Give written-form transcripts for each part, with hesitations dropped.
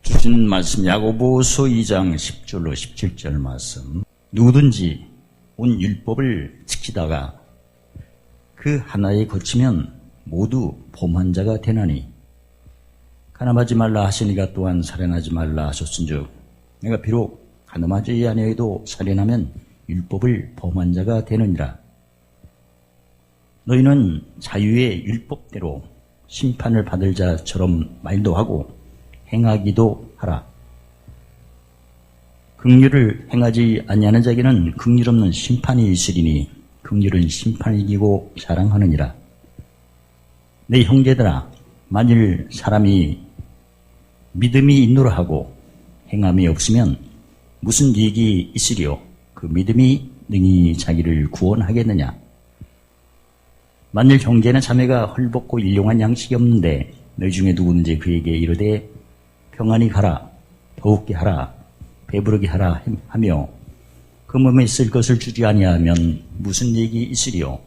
주신 말씀 야고보서 2장 10절로 17절 말씀. 누구든지 온 율법을 지키다가 그 하나에 거치면 모두 범한 자가 되나니 간음하지 말라 하시니가 또한 살인하지 말라 하셨은즉 내가 비록 간음하지 아니해도 살인하면 율법을 범한 자가 되느니라. 너희는 자유의 율법대로 심판을 받을 자처럼 말도 하고 행하기도 하라. 긍휼을 행하지 아니하는 자에게는 긍휼 없는 심판이 있으리니 긍휼은 심판을 이기고 자랑하느니라. 내 형제들아, 만일 사람이 믿음이 있노라 하고 행함이 없으면 무슨 이익이 있으리요? 그 믿음이 능히 자기를 구원하겠느냐? 만일 형제나 자매가 헐벗고 일용한 양식이 없는데 너희 중에 누구든지 그에게 이르되 평안히 가라, 더욱게 하라, 배부르게 하라 하며 그 몸에 쓸 것을 주지 아니하면 무슨 얘기 있으리요?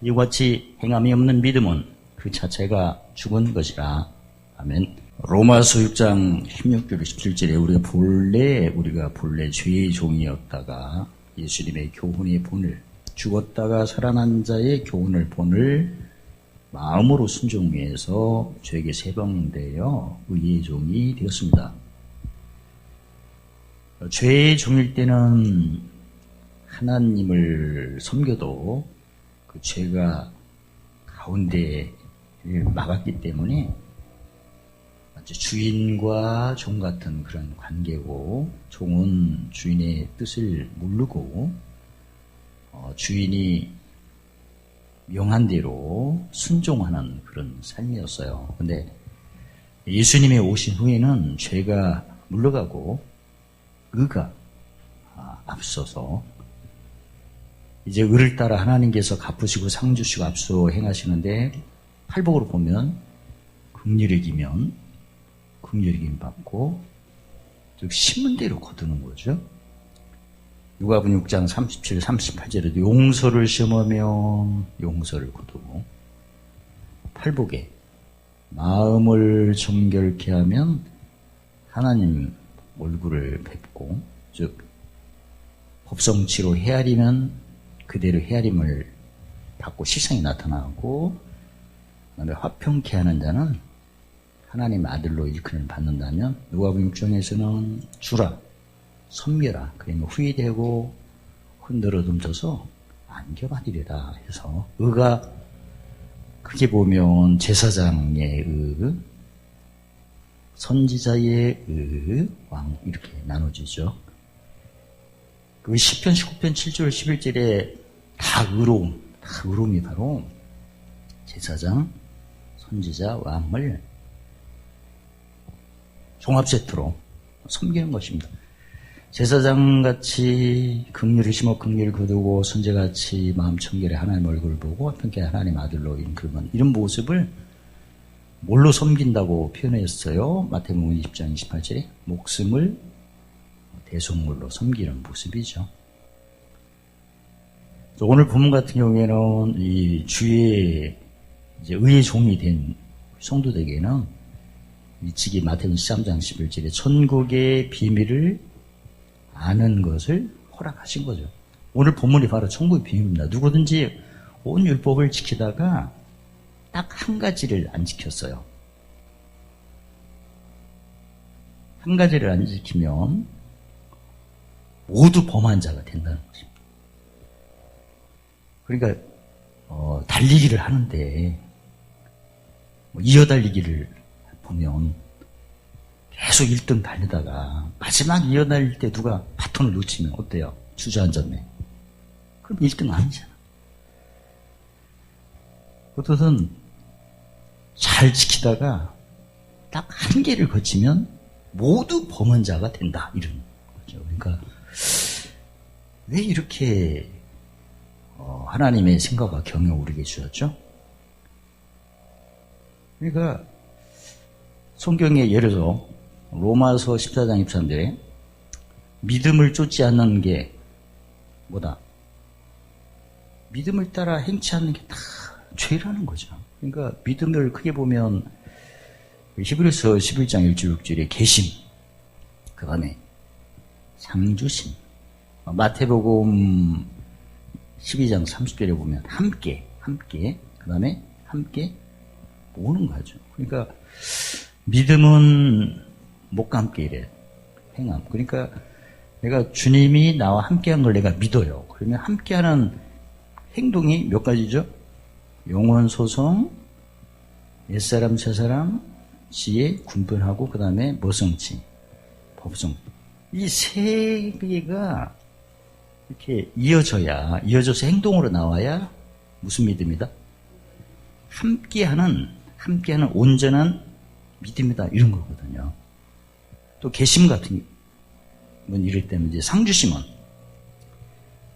이와 같이 행함이 없는 믿음은 그 자체가 죽은 것이라. 아멘. 로마서 6장 16절 17절에 우리가 본래 죄의 종이었다가 예수님의 교훈의 본을, 죽었다가 살아난 자의 교훈을 본을 마음으로 순종해서 죄에게 세방되어 의의 종이 되었습니다. 죄의 종일 때는 하나님을 섬겨도 그 죄가 가운데를 막았기 때문에 주인과 종 같은 그런 관계고, 종은 주인의 뜻을 모르고 주인이 명한 대로 순종하는 그런 삶이었어요. 그런데 예수님이 오신 후에는 죄가 물러가고 의가 앞서서 이제 의를 따라 하나님께서 갚으시고 상 주시고 앞서 행하시는데, 팔복으로 보면 긍휼히 기면 긍휼히 김 받고, 즉 심은 대로 거두는 거죠. 누가복음 6장 37, 38절에도 용서를 심으면 용서를 거두고, 팔복에 마음을 정결케 하면 하나님 얼굴을 뵙고, 즉 법성치로 헤아리면 그대로 헤아림을 받고 시상이 나타나고, 그다음에 화평케 하는 자는 하나님 아들로 일컬음을 받는다면, 누가복음 6장에서는 주라, 섬겨라, 그러면 후회되고 흔들어 둠쳐서 안겨받으리라 해서, 의가 크게 보면 제사장의 의, 선지자의 의, 왕, 이렇게 나눠지죠. 그 시편 19편 7절 11절에 다 의로움이 바로 제사장, 선지자, 왕을 종합 세트로 섬기는 것입니다. 제사장같이 긍휼을 심어 긍휼을 거두고, 선지자같이 마음 청결에 하나님 얼굴을 보고 화평케 하나님 아들로 일컬음은, 이런 모습을 뭘로 섬긴다고 표현했어요? 마태복음 20장 28절에 목숨을 대속물로 섬기는 모습이죠. 오늘 본문 같은 경우에는 이 주의 이제 의의 종이 된 성도들에게는 일찍이 마태복음 13장 11절에 천국의 비밀을 아는 것을 허락하신 거죠. 오늘 본문이 바로 천국의 비밀입니다. 누구든지 온 율법을 지키다가 딱 한 가지를 안 지켰어요. 한 가지를 안 지키면 모두 범한 자가 된다는 것입니다. 그러니까 달리기를 하는데 이어달리기를 보면 계속 1등 달리다가 마지막 이어달릴 때 누가 바톤을 놓치면 어때요? 주저앉았네. 그럼 1등 아니잖아. 어떻든 잘 지키다가 딱 한계를 거치면 모두 범한 자가 된다, 이런 거죠. 그러니까 왜 이렇게 하나님의 생각과 경영을 우리에게 주셨죠? 그러니까 성경에 예를 들어 로마서 14장 23절에 믿음을 쫓지 않는 게 뭐다? 믿음을 따라 행치 않는 게 다 죄라는 거죠. 그러니까 믿음을 크게 보면 히브리서 11장 1절 6절에 계심, 그 다음에 상주심, 마태복음 12장 30절에 보면 함께, 그 다음에 함께 오는 거죠. 그러니까 믿음은 목과 함께 이래. 행함. 그러니까 내가 주님이 나와 함께한 걸 내가 믿어요. 그러면 함께하는 행동이 몇 가지죠? 영원 소성, 옛사람, 새사람, 지혜, 군분하고 그 다음에 모성치, 법성. 이 세 개가 이렇게 이어져서 행동으로 나와야 무슨 믿음이다? 함께하는 온전한 믿음이다. 이런 거거든요. 또 계심 같은 건 이럴 때는 이제 상주심은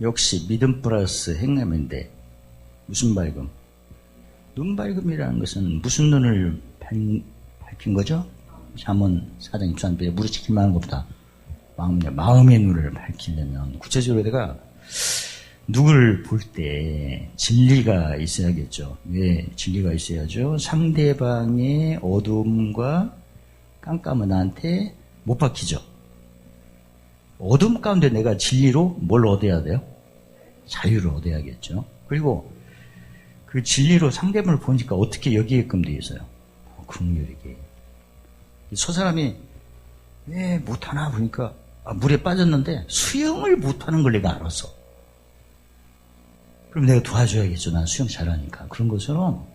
역시 믿음 플러스 행함인데 무슨 밝음? 눈 밝음이라는 것은 무슨 눈을 밝힌 거죠? 잠언 4장 23절에 무릇 지킬 만한 것보다 마음의 눈을 밝히려면 구체적으로 내가 누구를 볼 때 진리가 있어야겠죠. 왜 진리가 있어야죠? 상대방의 어둠과 깜깜은 나한테 못 박히죠. 어둠 가운데 내가 진리로 뭘 얻어야 돼요? 자유를 얻어야겠죠. 그리고 그 진리로 상대방을 보니까 어떻게 여기게끔 되어 있어요? 긍휼하게. 저 사람이 왜 못하나 보니까 물에 빠졌는데 수영을 못하는 걸 내가 알았어. 그럼 내가 도와줘야겠죠. 난 수영 잘하니까. 그런 것처럼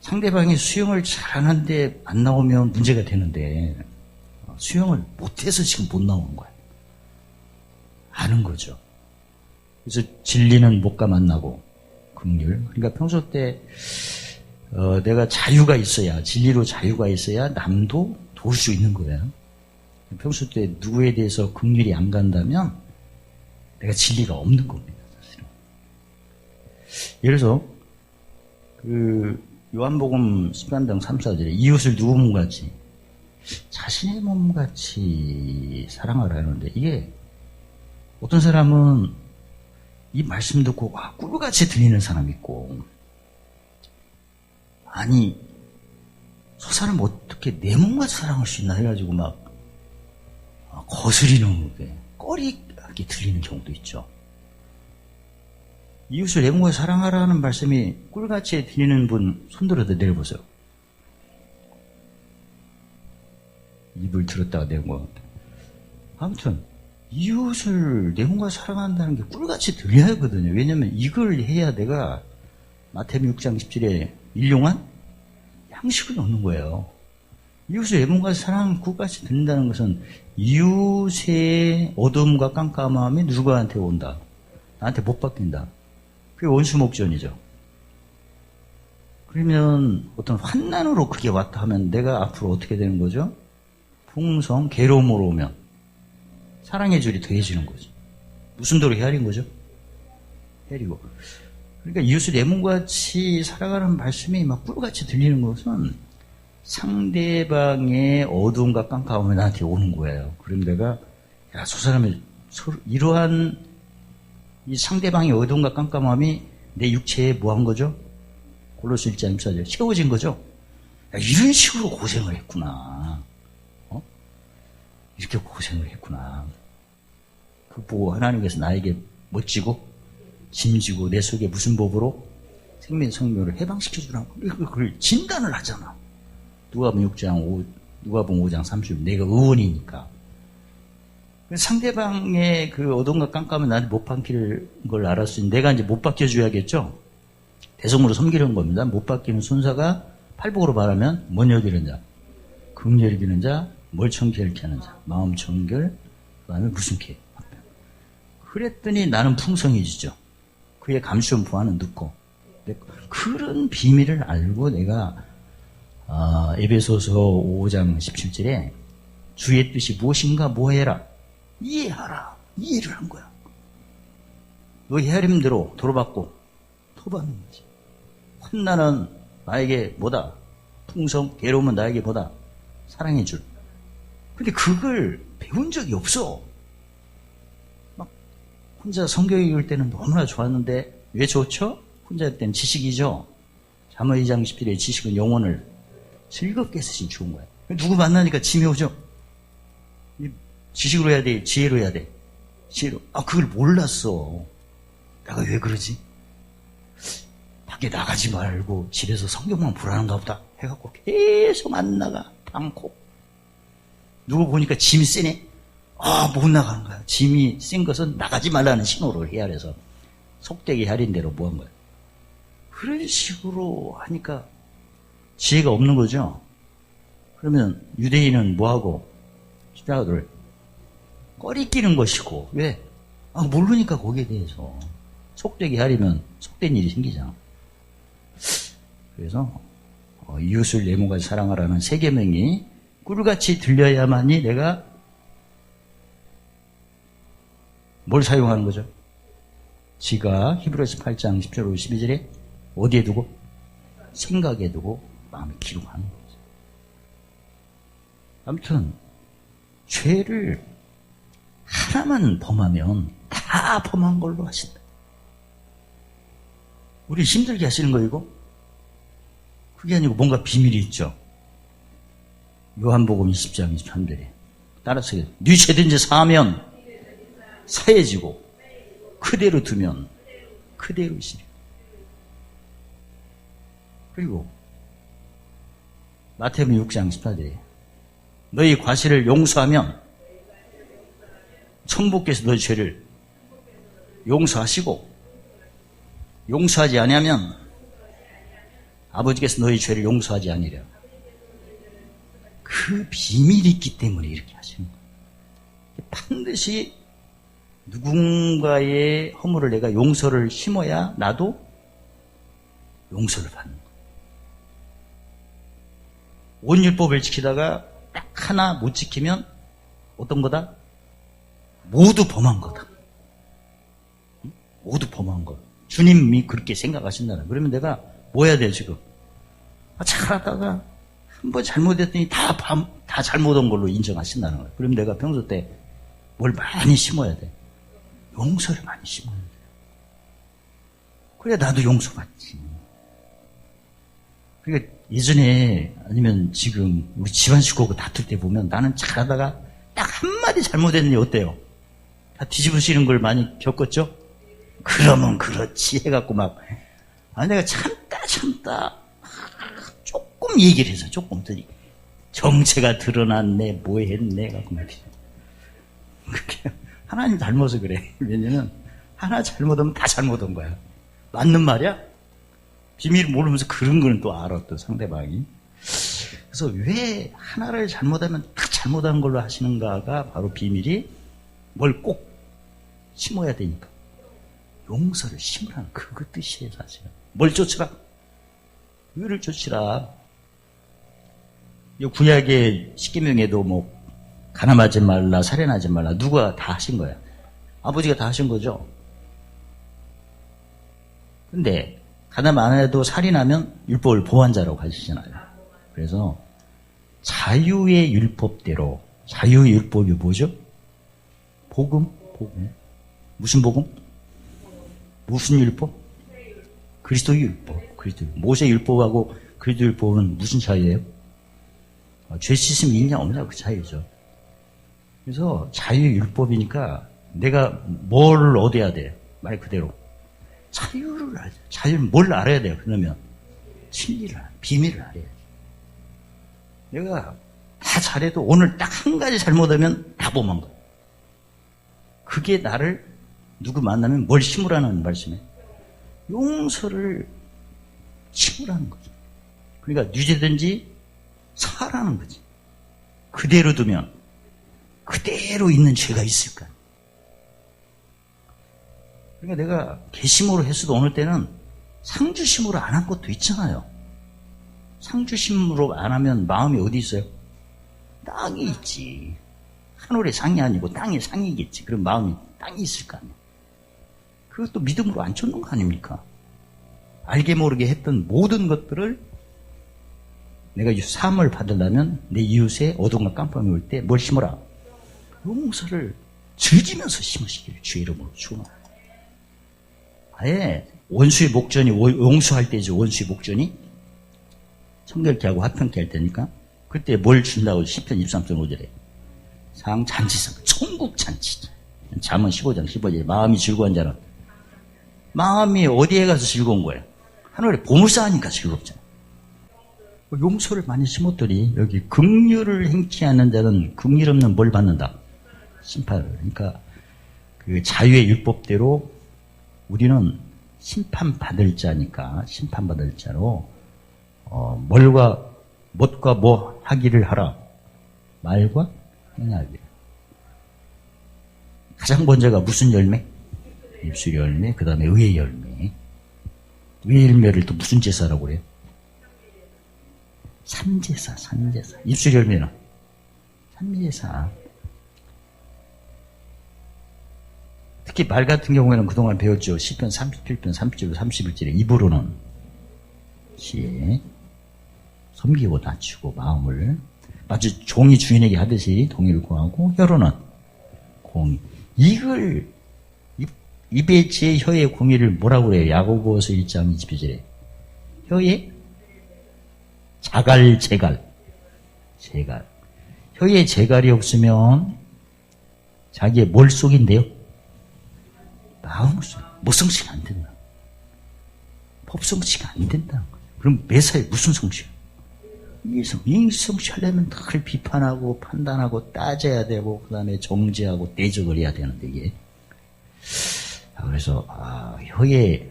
상대방이 수영을 잘하는데 안 나오면 문제가 되는데 수영을 못해서 지금 못 나오는 거야. 아는 거죠. 그래서 진리는 목과 만나고 긍휼. 그러니까 평소 때 내가 자유가 있어야, 진리로 자유가 있어야 남도 도울 수 있는 거예요. 평소 때 누구에 대해서 긍휼이 안 간다면 내가 진리가 없는 겁니다. 사실은. 예를 들어서 요한복음 13장 3, 4절에 이웃을 누구 몸같이 자신의 몸같이 사랑하라 하는데 이게 어떤 사람은 이 말씀 듣고 꿀같이 들리는 사람이 있고 아니 저 사람 어떻게 내 몸같이 사랑할 수 있나 해가지고 막 거스리는 게 꺼리하게 들리는 경우도 있죠. 이웃을 내 몸같이 사랑하라는 말씀이 꿀같이 들리는 분 손들어도 내려보세요. 입을 들었다가 내온 것 같아요. 아무튼 이웃을 내 몸과 사랑한다는 게 꿀같이 들려야 하거든요. 왜냐하면 이걸 해야 내가 마태복음 6장 10절에 일용한 양식을 얻는 거예요. 이웃을 내 몸과 사랑하는 꿀같이 들린다는 것은 이웃의 어둠과 깜깜함이 누구한테 온다? 나한테 못 바뀐다. 그게 원수목전이죠. 그러면 어떤 환난으로 그게 왔다 하면 내가 앞으로 어떻게 되는 거죠? 풍성, 괴로움으로 오면 사랑의 줄이 더해지는 거죠. 무슨 도로 헤아린 거죠? 헤아리고. 그러니까 이웃을 내 몸같이 살아가는 말씀이 막 꿀같이 들리는 것은 상대방의 어두움과 깜깜함이 나한테 오는 거예요. 그럼 내가 야, 저 사람의 이러한 이 상대방의 어두움과 깜깜함이 내 육체에 뭐 한 거죠? 골로새 1장 14절 채워진 거죠? 야, 이런 식으로 고생을 했구나. 이렇게 고생을 했구나. 그 보고 하나님께서 나에게 멋지고 짐지고 내 속에 무슨 법으로 생명 성묘를 해방시켜주라고 그걸 진단을 하잖아. 누가복음 5장 30절 내가 의원이니까. 상대방의 그 어둠과 깜깜은 나한테 못 박힐 걸 알았으니 내가 이제 못 박혀줘야겠죠. 대성으로 섬기려는 겁니다. 못 박히는 순서가 팔복으로 말하면 뭔 여기는 자, 긍휼 여기는 자, 뭘 청결케 하는 자, 마음 청결, 그 다음에 무슨 게. 그랬더니 나는 풍성해지죠. 그의 감추온 부하는 늦고. 그런 비밀을 알고 내가 에베소서 5장 17절에 주의 뜻이 무엇인가 뭐해라. 이해하라. 이해를 한 거야. 너 헤아림 대로 도로받고 토받는 거지. 환난은 나에게 뭐다? 풍성, 괴로움은 나에게 뭐다? 사랑의 줄. 근데 그걸 배운 적이 없어. 막 혼자 성경 읽을 때는 너무나 좋았는데 왜 좋죠? 혼자 할 때는 지식이죠. 잠언 2장 10절에 지식은 영혼을 즐겁게 쓰신 좋은 거야. 누구 만나니까 짐이 오죠? 지식으로 해야 돼? 지혜로 해야 돼? 지혜로. 그걸 몰랐어. 내가 왜 그러지? 밖에 나가지 말고 집에서 성경만 보라는가 보다 해갖고 계속 안 나가. 않고. 누구 보니까 짐이 세네? 못 나가는 거야. 짐이 센 것은 나가지 말라는 신호를 해야 해서 속되게 할인 대로 뭐 한 거야. 그런 식으로 하니까 지혜가 없는 거죠. 그러면 유대인은 뭐하고? 십자가를 꺼리끼는 것이고. 왜? 모르니까 거기에 대해서. 속되게 하려면 속된 일이 생기잖아. 그래서 이웃을 내 몸같이 사랑하라는 세 계명이 꿀같이 들려야만이 내가 뭘 사용하는 거죠? 지가 히브리서 8장 10절 12절에 어디에 두고? 생각에 두고 마음에 기록하는 거죠. 아무튼 죄를 하나만 범하면 다 범한 걸로 하신다. 우리 힘들게 하시는 거 이거? 그게 아니고 뭔가 비밀이 있죠. 요한복음 20장 23절에 따라서 네 죄든지 사하면 사해지고 그대로 두면 그대로 있으리라. 그리고 마태복음 6장 14절에 너희 과실을 용서하면 천부께서 너희 죄를 용서하시고 용서하지 아니하면 아버지께서 너희 죄를 용서하지 아니하리라. 그 비밀이 있기 때문에 이렇게 하시는 거예요. 반드시 누군가의 허물을 내가 용서를 심어야 나도 용서를 받는 거예요. 온 율법을 지키다가 딱 하나 못 지키면 어떤 거다? 모두 범한 거다. 모두 범한 거. 주님이 그렇게 생각하신다는. 그러면 내가 뭐 해야 돼요 지금? 잘하다가 한번 잘못했더니 다 잘못한 걸로 인정하신다는 거예요. 그럼 내가 평소 때 뭘 많이 심어야 돼? 용서를 많이 심어야 돼. 그래 나도 용서받지. 그러니까 예전에 아니면 지금 우리 집안 식구하고 다툴 때 보면 나는 잘하다가 딱 한마디 잘못했는데 어때요? 다 뒤집으시는 걸 많이 겪었죠? 그러면 그렇지 해갖고 막 내가 참다 조금 얘기를 해서 조금 더니 정체가 드러났네 뭐 했네 갖고 막 그렇게 하나님 닮아서 그래. 왜냐면 하나 잘못하면 다 잘못한 거야. 맞는 말이야? 비밀을 모르면서 그런 거는 또 알아 또 상대방이. 그래서 왜 하나를 잘못하면 다 잘못한 걸로 하시는가가 바로 비밀이 뭘 꼭 심어야 되니까. 용서를 심으라는 그거 뜻이에요 사실은. 뭘 쫓으라? 의를 쫓으라. 이 구약의 십계명에도 뭐 가늠하지 말라, 살인하지 말라 누가 다 하신 거야? 아버지가 다 하신 거죠. 근데 가늠 안 해도 살인하면 율법을 보완자라고 하시잖아요. 그래서 자유의 율법대로 자유의 율법이 뭐죠? 복음. 무슨 복음? 무슨 율법? 그리스도의 율법. 모세 율법하고 그리스도 율법은 무슨 차이예요? 죄 씻음이 있냐 없냐 그 차이죠. 그래서 자유의 율법이니까 내가 뭘 얻어야 돼? 말 그대로 자유를 알아야 돼. 자유를 뭘 알아야 돼요? 그러면 진리를 비밀을 알아야 돼. 내가 다 잘해도 오늘 딱 한 가지 잘못하면 다 범한 거야. 그게 나를 누구 만나면 뭘 심으라는 말씀이에요? 용서를 심으라는 거죠. 그러니까 누제든지 사라는 거지. 그대로 두면 그대로 있는 죄가 있을까? 그러니까 내가 개심으로 했어도 어느 때는 상주심으로 안 한 것도 있잖아요. 상주심으로 안 하면 마음이 어디 있어요? 땅에 있지. 하늘의 상이 아니고 땅의 상이겠지. 그럼 마음이 땅에 있을 거 아니에요. 그것도 믿음으로 안 쫓는 거 아닙니까? 알게 모르게 했던 모든 것들을 내가 사함을 받으려면 내 이웃의 어둠과 깜빡이 올 때 뭘 심어라? 용서를 즐기면서 심으시기를 주의 이름으로 축원합니다. 아예 원수의 목전이 용서할 때죠. 원수의 목전이 청결케 하고 화평케 할 테니까 그때 뭘 준다고 시편 23편 5절에 상 잔치상 천국 잔치. 잠언 15장 15절에 마음이 즐거운 자는 마음이 어디에 가서 즐거운 거예요? 하늘에 보물 쌓으니까 즐겁잖아요. 용서를 많이 심었더니 여기 긍휼을 행치 않는 자는 긍휼 없는 뭘 받는다? 심판을. 그러니까 그 자유의 율법대로 우리는 심판받을 자니까 심판받을 자로 못과 뭐 하기를 하라. 말과 행하기를. 가장 먼저가 무슨 열매? 입술 열매, 그 다음에 의의 열매. 의의 열매를 또 무슨 제사라고 그래요? 산제사. 입술 열매는 산제사. 특히 말 같은 경우에는 그동안 배웠죠. 시편 37편 30절 31절에 입으로는 지혜, 섬기고 낮추고 마음을 마치 종이 주인에게 하듯이 동의를 구하고 혀로는 공의. 이걸 입의 지혜 혀의 공의를 뭐라고 그래요? 야고보서 1장 22절에 혀의 제갈. 혀에 제갈이 없으면 자기의 뭘 속인데요? 마음을 속. 뭐 성취가 안 된다. 법 성취가 안 된다. 그럼 매사에 무슨 성취야? 이 성취하려면 늘 비판하고 판단하고 따져야 되고 그 다음에 정죄하고 대적을 해야 되는데 이게. 그래서 혀에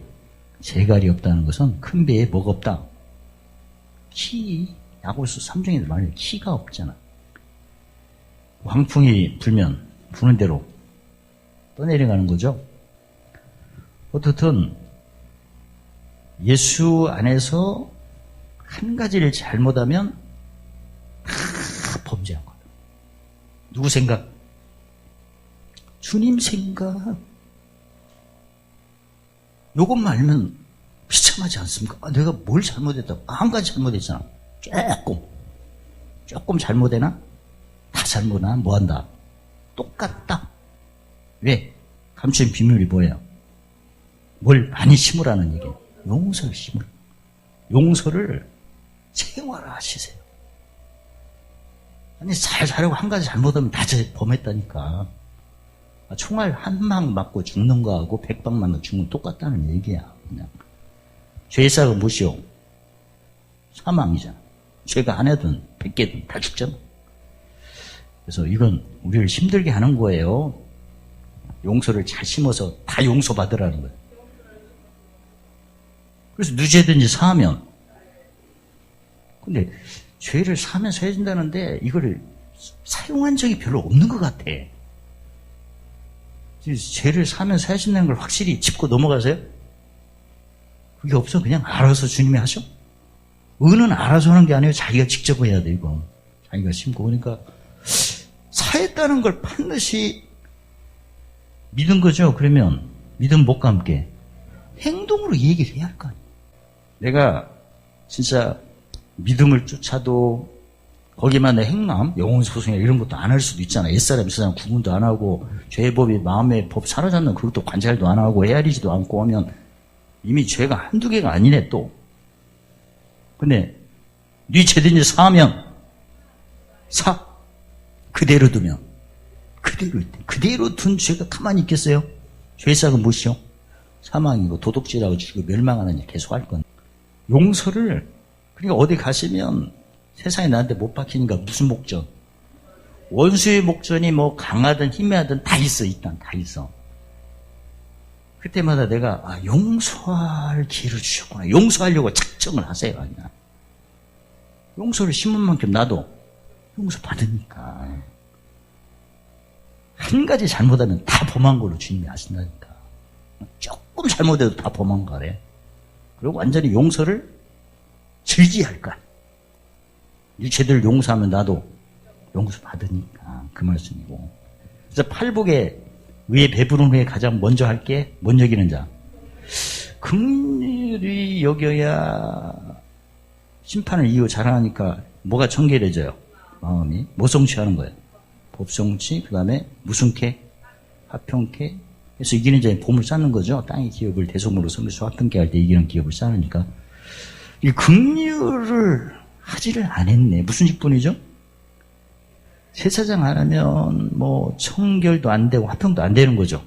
제갈이 없다는 것은 큰 배에 뭐가 없다? 야고보서 3장에도 말해요. 키가 없잖아. 광풍이 불면 부는 대로 떠내려가는 거죠. 어떻든 예수 안에서 한 가지를 잘못하면 다 범죄한 거예요. 누구 생각? 주님 생각. 요것만 알면 비참하지 않습니까? 내가 뭘 잘못했다고? 한 가지 잘못했잖아. 조금 잘못해나? 다 잘못하나? 뭐한다? 똑같다. 왜? 감추인 비밀이 뭐예요? 뭘 많이 심으라는 얘기예요. 용서를 심으라. 용서를 생활화하시세요. 아니 잘하려고 한 가지 잘못하면 다 범했다니까. 총알 한 방 맞고 죽는 거하고 100방 맞고 죽는 거 똑같다는 얘기야. 그냥. 죄의 삭은 무엇이요? 사망이잖아. 죄가 하나든 100개든 다 죽잖아. 그래서 이건 우리를 힘들게 하는 거예요. 용서를 잘 심어서 다 용서받으라는 거예요. 그래서 누구죄든지 사하면. 근데 죄를 사하면서 해준다는데 이거를 사용한 적이 별로 없는 것 같아. 죄를 사하면서 해준다는 걸 확실히 짚고 넘어가세요? 그게 없어. 그냥 알아서 주님이 하셔. 의는 알아서 하는 게 아니에요. 자기가 직접 해야 돼, 이거. 자기가 심고. 그러니까 사했다는 걸 반드시 믿은 거죠. 그러면 믿음 못과 함께 행동으로 얘기를 해야 할 거 아니에요. 내가 진짜 믿음을 쫓아도 거기만 내 행남, 영혼소송이나 이런 것도 안 할 수도 있잖아. 옛사람, 옛사람 구분도 안 하고 죄법이 마음의 법 사로잡는 그것도 관찰도 안 하고 헤아리지도 않고 하면 이미 죄가 한두 개가 아니네 또. 근데 네 죄든지 사하면 사. 그대로 두면 그대로 둔 죄가 가만히 있겠어요? 죄삭은 무엇이요? 사망이고 도둑질하고 죽이고 멸망하는 일 계속 할 건. 용서를 그러니까 어디 가시면 세상에 나한테 못 박히니까 무슨 목전? 원수의 목전이 뭐 강하든 희미하든 다 있어. 일단 다 있어. 그때마다 내가 용서할 기회를 주셨구나. 용서하려고 작정을 하세요. 그냥. 용서를 심은 만큼 나도 용서 받으니까. 한 가지 잘못하면 다 범한 걸로 주님이 아신다니까. 조금 잘못해도 다 범한 거래. 그리고 완전히 용서를 즐기할 거야. 이 죄들 용서하면 나도 용서 받으니까. 그 말씀이고. 그래서 팔복에 위에 배부른 후에 가장 먼저 할 게 뭔 여기는 자. 긍휼히 여겨야 심판을 이후 잘하니까 뭐가 청결해져요? 마음이. 뭐 성취하는 거예요? 법 성취, 그 다음에 무슨 캐? 화평캐. 그래서 이기는 자에 봄을 쌓는 거죠. 땅의 기업을 대속물로 섬겨서 화평캐 할 때 이기는 기업을 쌓으니까. 이 긍휼을 하지를 안 했네. 무슨 직분이죠? 세차장 안 하면 뭐 청결도 안 되고 화평도 안 되는 거죠.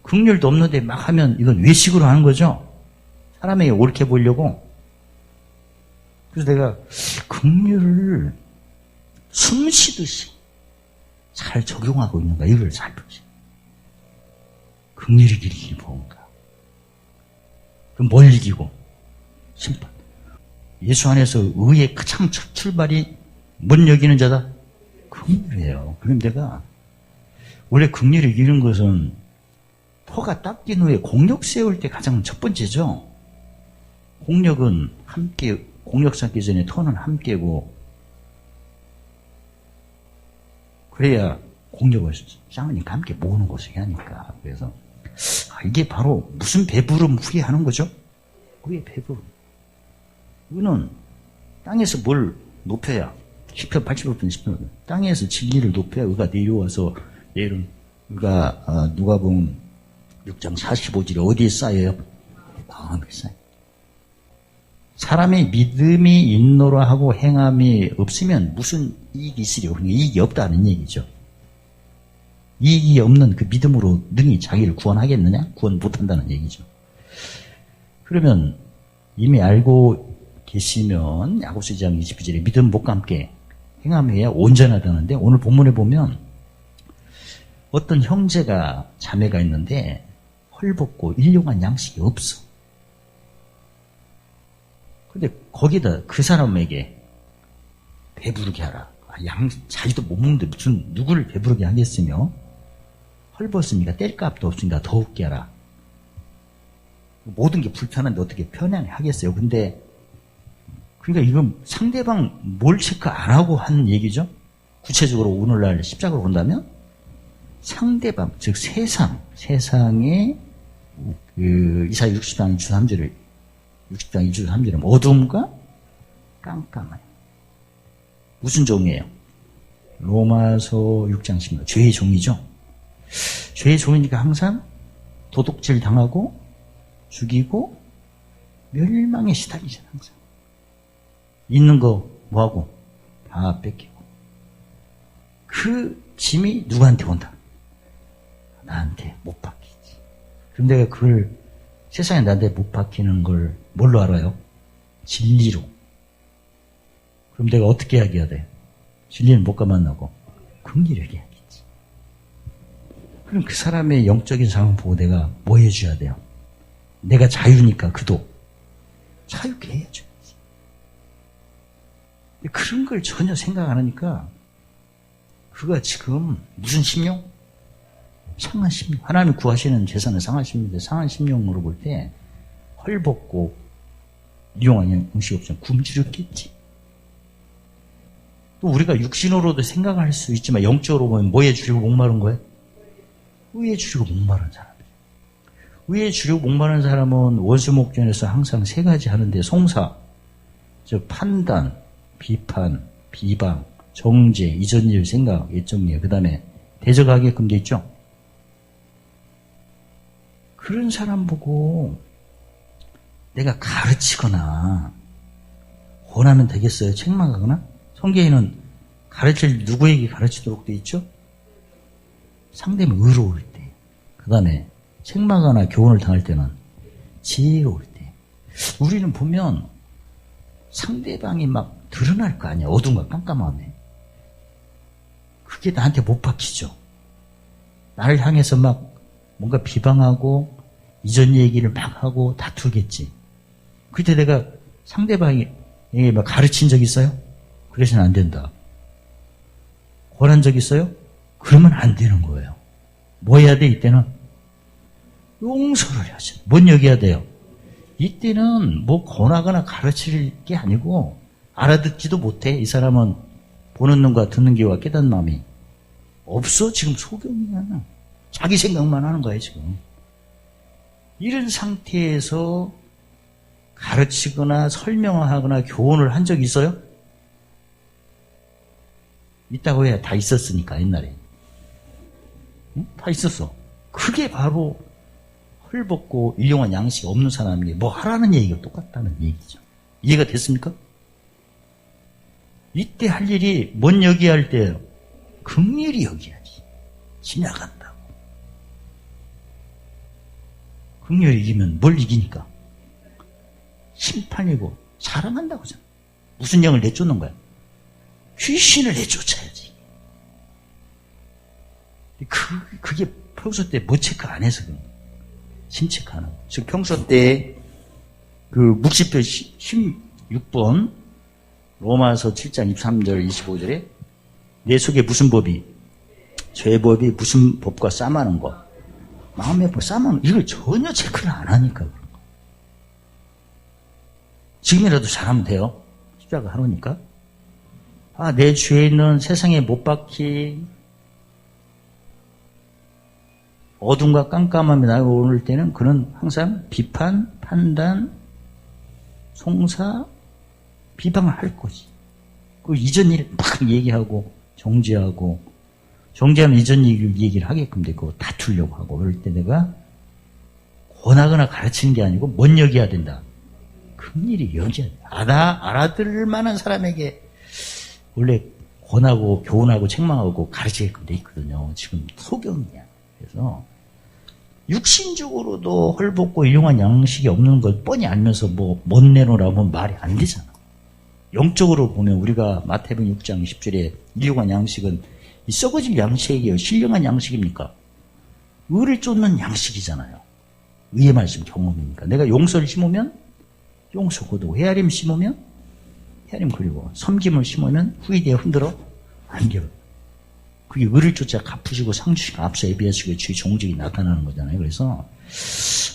긍휼도 없는데 막 하면 이건 외식으로 하는 거죠. 사람에게 옳게 보이려고. 그래서 내가 긍휼을 숨 쉬듯이 잘 적용하고 있는가 이걸 살펴보지. 긍휼의 길이 뭔가. 그럼 뭘 이기고? 심판. 예수 안에서 의의 가장 첫 출발이 뭔 여기는 자다? 긍휼이에요. 그럼 내가 원래 긍휼을 이기는 것은 터가 닦인 후에 공력 세울 때 가장 첫 번째죠. 공력은 함께, 공력 쌓기 전에 터는 함께고, 그래야 공력을 쌓으니까 함께 모으는 것을 해야 하니까. 그래서, 이게 바로 무슨 배부름 후에 하는 거죠? 우리의 배부름. 우리는 땅에서 뭘 높여야, 10편, 80편, 10편, 땅에서 진리를 높여야 의가 내려와서, 내일은 의가, 누가복음 6장 45절에 어디에 쌓여요? 마음에 쌓여요. 사람의 믿음이 있노라 하고 행함이 없으면 무슨 이익이 있으려고? 그러니까 이익이 없다는 얘기죠. 이익이 없는 그 믿음으로 능히 자기를 구원하겠느냐? 구원 못한다는 얘기죠. 그러면 이미 알고 계시면 야고보서 2장 29절에 믿음과 함께 행함해야 온전하다는데, 오늘 본문에 보면 어떤 형제가 자매가 있는데 헐벗고 일용한 양식이 없어. 근데 거기다 그 사람에게 배부르게 하라. 자기도 못 먹는데 무슨 누구를 배부르게 하겠으며, 헐벗으니까 뗄값도 없으니까 더욱게 하라. 모든 게 불편한데 어떻게 편안히 하겠어요. 근데 그러니까 이건 상대방 뭘 체크 안 하고 하는 얘기죠. 구체적으로 오늘날 십자가로 본다면 상대방, 즉 세상의 그 이사야 60장 23절을 60장 23절은 어둠과 깜깜해요. 무슨 종이에요? 로마서 6장 10절 죄의 종이죠. 죄의 종이니까 항상 도둑질 당하고 죽이고 멸망에 시달리잖아요. 항상 있는 거 뭐하고 다 뺏기고. 그 짐이 누구한테 온다? 나한테 못 박히지. 그럼 내가 그걸 세상에 나한테 못 박히는 걸 뭘로 알아요? 진리로. 그럼 내가 어떻게 이야기해야 돼? 진리는 못가 만나고 긍휼을 이야기하겠지. 그럼 그 사람의 영적인 상황 보고 내가 뭐 해줘야 돼요? 내가 자유니까 그도 자유게 해야죠. 그런 걸 전혀 생각 안 하니까 그가 지금 무슨 심령? 상한 심령. 하나님이 구하시는 재산은 상한 심령인데, 상한 심령으로 볼 때 헐벗고 일용한 음식 없으면 굶주렸겠지. 또 우리가 육신으로도 생각할 수 있지만 영적으로 보면 뭐에 주려고 목마른 거예요? 의에 주려고 목마른 사람이에요. 의에 주려고 목마른 사람은 원수목전에서 항상 세 가지 하는데, 송사, 즉 판단, 비판, 비방, 정죄, 이전 일 생각, 예정리에 그 다음에 대적하게끔 돼 있죠. 그런 사람 보고 내가 가르치거나 권하면 되겠어요? 책망하거나? 성경에는 가르칠 누구에게 가르치도록 돼 있죠? 상대면 의로울 때, 그 다음에 책망하거나 교훈을 당할 때는 지혜로울 때. 우리는 보면 상대방이 막 드러날 거 아니야. 어둠과 깜깜함에. 그게 나한테 못 박히죠. 나를 향해서 막 뭔가 비방하고 이전 얘기를 막 하고 다투겠지. 그때 내가 상대방에게 막 가르친 적 있어요? 그래서는 안 된다. 권한 적 있어요? 그러면 안 되는 거예요. 뭐 해야 돼, 이때는? 용서를 해야지. 뭔 얘기해야 돼요? 이때는 뭐 권하거나 가르칠 게 아니고, 알아듣지도 못해. 이 사람은 보는 눈과 듣는 귀와 깨닫는 마음이 없어. 지금 소경이야. 자기 생각만 하는 거예요, 지금. 이런 상태에서 가르치거나 설명하거나 교훈을 한 적이 있어요? 있다고 해야 다 있었으니까, 옛날에. 응? 다 있었어. 그게 바로 헐벗고 일용한 양식 없는 사람이 뭐 하라는 얘기가 똑같다는 얘기죠. 이해가 됐습니까? 이때 할 일이 뭔 여기할 때예요? 긍휼히 여기야지. 지나간다고. 긍휼히 이기면 뭘 이기니까? 심판이고 사랑한다고잖아. 무슨 영을 내쫓는 거야? 귀신을 내쫓아야지. 그게 평소 때 뭐 체크 안 해서 그런 거야. 심체크하는 거야. 즉 평소 때 그 묵시표 16번 로마서 7장 23절 25절에 내 속에 무슨 법이? 죄법이 무슨 법과 싸마는 거? 마음의 법 싸마는 거. 이걸 전혀 체크를 안 하니까 그런 거. 지금이라도 잘하면 돼요. 십자가 하루니까. 내 죄는 세상에 못 박히 어둠과 깜깜함이 나고 오를 때는 그는 항상 비판, 판단, 송사, 비방을 할 거지. 그 이전 일 막 얘기하고 정죄하면 이전 얘기를 하게끔 되고 다투려고 하고 그럴 때 내가 권하거나 가르치는 게 아니고 뭔 여기야 된다. 긍휼히 여기야 돼. 알아들을 만한 사람에게 원래 권하고 교훈하고 책망하고 가르치게끔 돼 있거든요. 지금 소경이야. 그래서 육신적으로도 헐벗고 일용한 양식이 없는 걸 뻔히 알면서 못 내놓으라면 말이 안 되잖아. 영적으로 보면 우리가 마태복음 6장 10절에 일용한 양식은 이 썩어질 양식이에요. 신령한 양식입니까? 의를 쫓는 양식이잖아요. 의의 말씀 경험이니까. 내가 용서를 심으면 용서 거두고 헤아림 심으면 헤아림 그리고 섬김을 심으면 후이되어 흔들어 안겨. 그게 의를 쫓아 갚으시고 상주시고 앞서 예비하시고 주의 종직이 나타나는 거잖아요. 그래서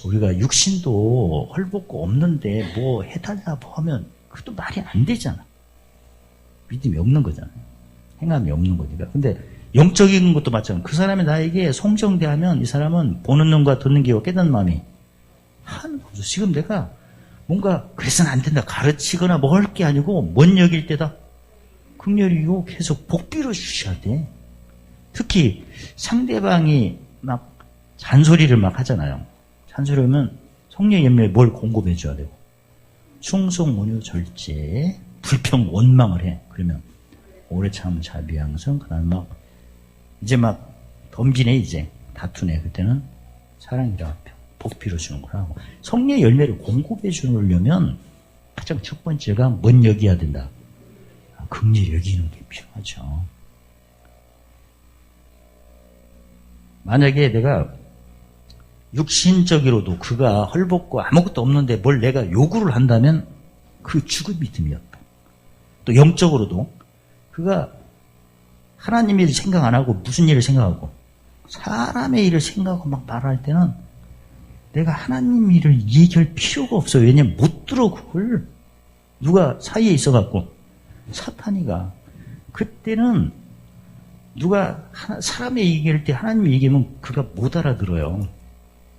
우리가 육신도 헐벗고 없는데 뭐 해달라고 하면 그것도 말이 안 되잖아. 믿음이 없는 거잖아요. 행함이 없는 거니까. 근데 영적인 것도 마찬가지로 그 사람이 나에게 송정대하면 이 사람은 보는 눈과 듣는 귀와 깨닫는 마음이 하는 거죠. 지금 내가 뭔가 그래서는 안 된다 가르치거나 뭐 할 게 아니고 뭔 여길 때다 긍휼히요 계속 복비로 주셔야 돼. 특히 상대방이 막 잔소리를 막 하잖아요. 잔소리하면 성령 열매에 뭘 공급해 줘야 되고 충성 온유 절제 불평 원망을 해. 그러면 오래 참은 자비 양성 그다음에 막 이제 막 덤비네 이제 다투네. 그때는 사랑이라 복비로 주는 거라고. 성령 열매를 공급해 주려면 가장 첫 번째가 뭔 여기야 된다. 긍휼히 여기는 게 필요하죠. 만약에 내가 육신적으로도 그가 헐벗고 아무것도 없는데 뭘 내가 요구를 한다면 그 죽은 믿음이었다. 또 영적으로도 그가 하나님 일을 생각 안 하고 무슨 일을 생각하고 사람의 일을 생각하고 막 말할 때는 내가 하나님 일을 얘기할 필요가 없어요. 왜냐면 못 들어 그걸. 누가 사이에 있어갖고 사탄이가 그때는 누가 사람의 얘기할 때 하나님 얘기하면 그가 못 알아들어요.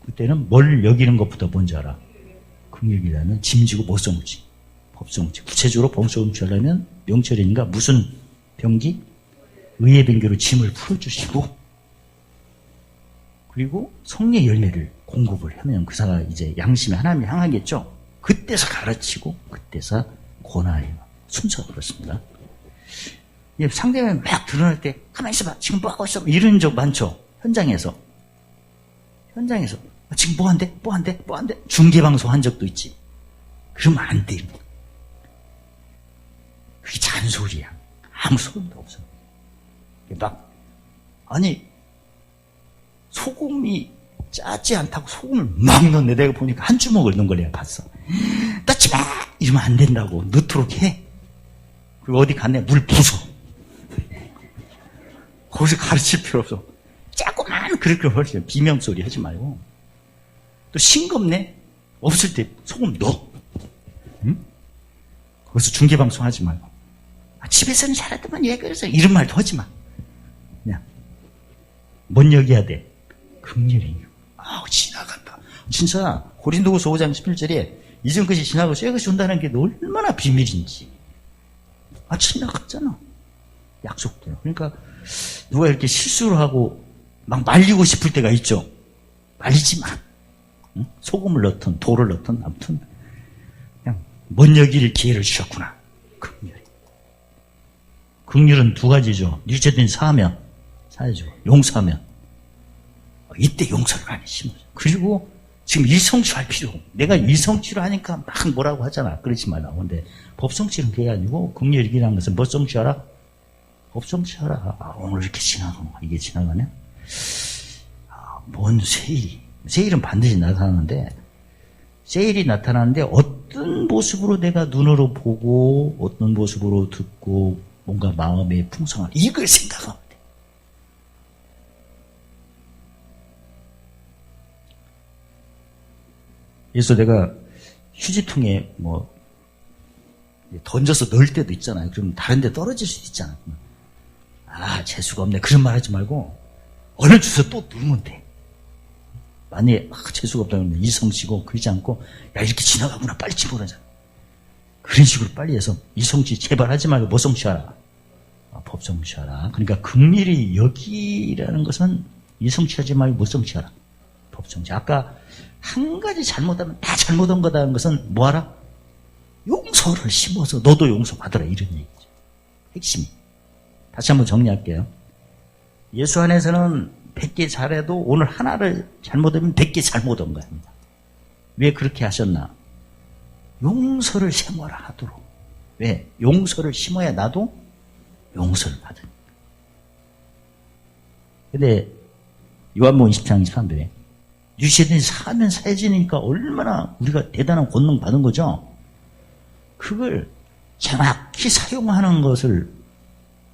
그때는 뭘 여기는 것보다 뭔지 알아. 긍휼이라면 짐지고 못 써먹지. 법 써먹지. 구체적으로 법 써먹지 하려면 명철이니까 무슨 병기? 의의 병기로 짐을 풀어주시고 그리고 성령의 열매를 공급을 하면 그 사가 이제 양심에 하나님을 향하겠죠. 그때서 가르치고 그때서 권하여 순서가 그렇습니다. 상대방이 막 드러날 때 가만히 있어봐. 지금 뭐 하고 있어? 이런 적 많죠. 현장에서 지금 뭐 한대? 뭐 한대? 뭐 한대? 중계방송 한 적도 있지. 그러면 안 됩니다. 그게 잔소리야. 아무 소용도 없어. 아니 소금이 짜지 않다고 소금을 막 넣네. 내가 보니까 한 주먹을 넣은 걸 내가 봤어. 넣지 마! 이러면 안 된다고. 넣도록 해. 그리고 어디 갔네? 물 부숴. 거기서 가르칠 필요 없어. 조그만 그렇게 훨씬 비명소리 하지 말고. 또 싱겁네? 없을 때 소금 넣어. 응? 거기서 중계방송 하지 말고. 집에서는 잘하더만 왜 그래서 이런 말도 하지 마. 그냥 뭔 여기야 돼? 긍휼히. 지나간다. 진짜 고린도후서 5장 11절에 이전 것이 지나고 새 것이 온다는 게 얼마나 비밀인지. 지나갔잖아. 약속대로. 그러니까 누가 이렇게 실수를 하고 막 말리고 싶을 때가 있죠. 말리지 마. 응? 소금을 넣든 돌을 넣든 아무튼 그냥 먼 여길 기회를 주셨구나. 긍휼히. 긍휼은 두 가지죠. 뉘우치든 사하면, 사야죠. 용서하면. 이때 용서를 많이 심어줘. 그리고 지금 일성취할 필요. 내가 일성취를 하니까 막 뭐라고 하잖아. 그러지 말라고. 근데 법성취는 그게 아니고, 긍휼이라는 것은 뭐 성취하라? 법성취하라. 오늘 이렇게 지나가면, 이게 지나가냐? 뭔 세일은 반드시 나타나는데, 세일이 나타나는데 어떤 모습으로 내가 눈으로 보고 어떤 모습으로 듣고 뭔가 마음의 풍성함 이걸 생각하면 돼. 그래서 내가 휴지통에 뭐 던져서 넣을 때도 있잖아요. 그럼 다른 데 떨어질 수도 있잖아. 재수가 없네. 그런 말 하지 말고 얼른 주워 또 넣으면 돼. 만약에 재수가 없다 그러면 이성치고 그러지 않고 야 이렇게 지나가구나 빨리 집어넣자. 그런 식으로 빨리 해서 이성치 제발 하지 말고 뭐 성취하라. 법 성취하라. 그러니까 긍휼히 여기라는 것은 이성취하지 말고 뭐 성취하라. 법 성취. 아까 한 가지 잘못하면 다 잘못한 거다는 것은 뭐하라? 용서를 심어서 너도 용서받으라 이런 얘기죠. 핵심이. 다시 한번 정리할게요. 예수 안에서는 100개 잘해도 오늘 하나를 잘못하면 100개 잘못한 겁니다. 왜 그렇게 하셨나? 용서를 심어라 하도록. 왜? 용서를 심어야 나도 용서를 받으니까. 근데 요한복음 20장 23절에 뉘우치든지 사면 사해지니까 얼마나 우리가 대단한 권능 받은 거죠? 그걸 정확히 사용하는 것을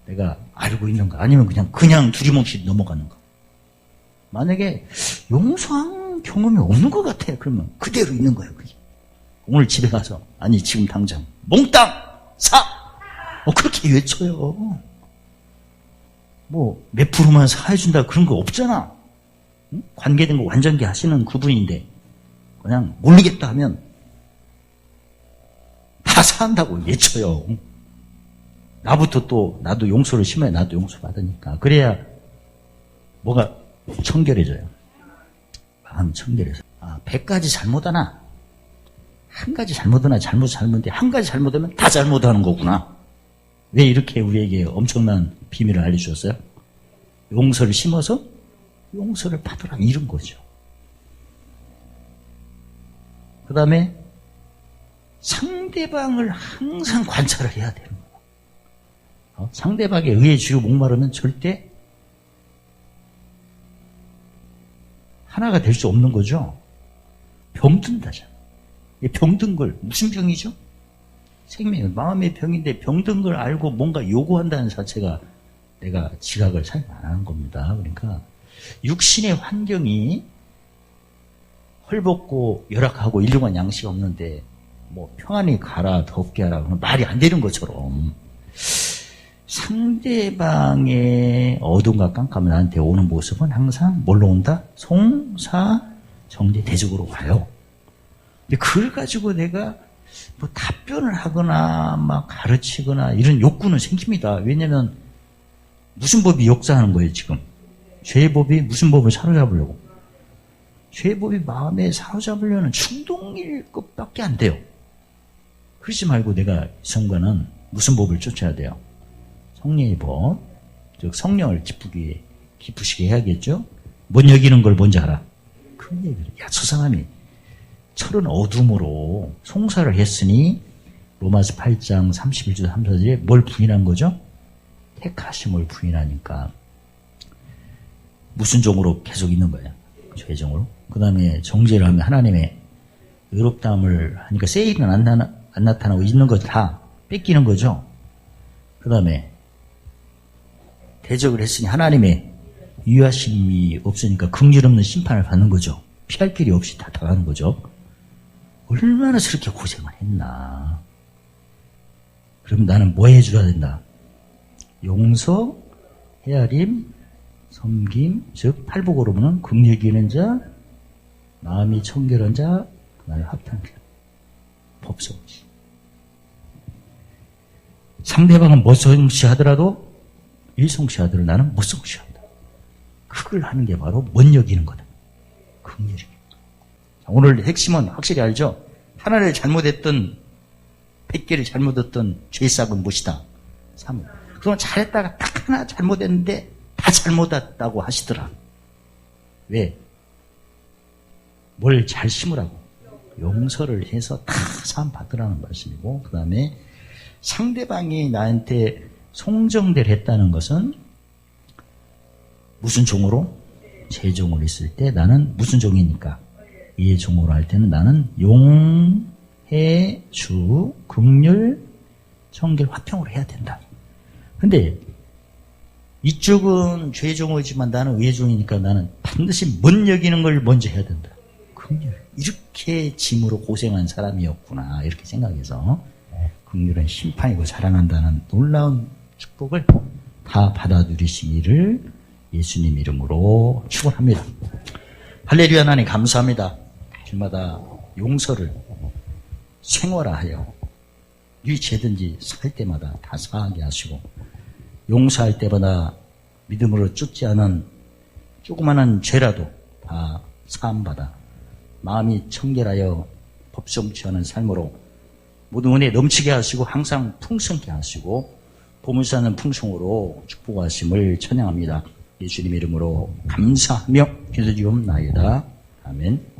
내가 알고 있는가? 아니면 그냥 두리뭉실 넘어가는 거. 만약에 용서한 경험이 없는 것 같아요. 그러면 그대로 있는 거예요. 그게. 오늘 집에 가서 아니 지금 당장 몽땅 사! 그렇게 외쳐요. 뭐 몇 프로만 사해준다 그런 거 없잖아. 응? 관계된 거 완전히 하시는 그분인데 그냥 모르겠다 하면 다 사한다고 외쳐요. 나부터 또 나도 용서를 심어야 나도 용서 받으니까. 그래야 뭐가 청결해져요. 마음 청결해서. 100가지 잘못하나 한 가지 잘못하나 잘못인데 한 가지 잘못하면 다 잘못하는 거구나. 왜 이렇게 우리에게 엄청난 비밀을 알려주셨어요? 용서를 심어서 용서를 받으라 이런 거죠. 그 다음에 상대방을 항상 관찰을 해야 되는 거예요. 상대방의 의에 쥐고 목마르면 절대 하나가 될 수 없는 거죠. 병든다잖아. 병든 걸 무슨 병이죠? 생명, 마음의 병인데 병든 걸 알고 뭔가 요구한다는 자체가 내가 지각을 잘 안 하는 겁니다. 그러니까 육신의 환경이 헐벗고 열악하고 일용한 양식 없는데 뭐 평안히 가라 덥게 하라 그러면 말이 안 되는 것처럼 상대방의 어둠과 깜깜이 나한테 오는 모습은 항상 뭘로 온다? 송사정제 대적으로 와요. 근데 그걸 가지고 내가 뭐 답변을 하거나 막 가르치거나 이런 욕구는 생깁니다. 왜냐면 무슨 법이 역사하는 거예요 지금? 죄의 법이 무슨 법을 사로잡으려고? 죄의 법이 마음에 사로잡으려는 충동일 것밖에 안 돼요. 그러지 말고 내가 성과는 무슨 법을 쫓아야 돼요? 성령의 법, 즉 성령을 기쁘시게 해야겠죠? 못 여기는 걸 먼저 하라. 그 얘기를. 야, 저 사람이 철은 어둠으로 송사를 했으니 로마서 8장 31절 34절에 뭘 부인한 거죠? 택하심을 부인하니까 무슨 종으로 계속 있는 거예요? 죄종으로. 그 다음에 정죄를 하면 하나님의 의롭다함을 하니까 세일은 안 나타나고 있는 거 다 뺏기는 거죠. 그 다음에 대적을 했으니 하나님의 유하심이 없으니까 긍휼 없는 심판을 받는 거죠. 피할 길이 없이 다 당하는 거죠. 얼마나 저렇게 고생을 했나. 그럼 나는 뭐 해줘야 된다? 용서, 헤아림, 섬김, 즉 팔복으로 보면 긍휼히 여기는 자, 마음이 청결한 자, 그다음에 합당한 자. 법성취. 상대방은 못 성취하더라도 일성취하더라도 나는 못 성취한다. 그걸 하는 게 바로 못 여기는 거다. 긍휼히. 오늘 핵심은 확실히 알죠? 하나를 잘못했던 100개를 잘못했던 죄싹은 무엇이다? 그동안 잘했다가 딱 하나 잘못했는데 다 잘못했다고 하시더라. 왜? 뭘 잘 심으라고. 용서를 해서 다 사함 받으라는 말씀이고, 그 다음에 상대방이 나한테 송정대를 했다는 것은 무슨 종으로? 제 종으로 있을 때 나는 무슨 종이니까? 이의 종으로 할 때는 나는 용, 해, 주, 긍휼, 청결, 화평으로 해야 된다. 근데 이쪽은 죄의 종이지만 나는 의의 종이니까 나는 반드시 못 여기는 걸 먼저 해야 된다. 긍휼. 이렇게 짐으로 고생한 사람이었구나. 이렇게 생각해서 긍휼은 심판이고 사랑한다는 놀라운 축복을 다 받아 누리시기를 예수님 이름으로 축원합니다. 할렐루야. 하나님 감사합니다. 주마다 용서를 생활화하여 네 죄든지 살 때마다 다 사하게 하시고 용서할 때마다 믿음으로 쫓지 않은 조그마한 죄라도 다 사함받아 마음이 청결하여 법성치 않은 삶으로 모든 은혜 넘치게 하시고 항상 풍성케 하시고 보물사는 풍성으로 축복하심을 찬양합니다. 예수님 이름으로 감사하며 기도드리옵나이다. 아멘.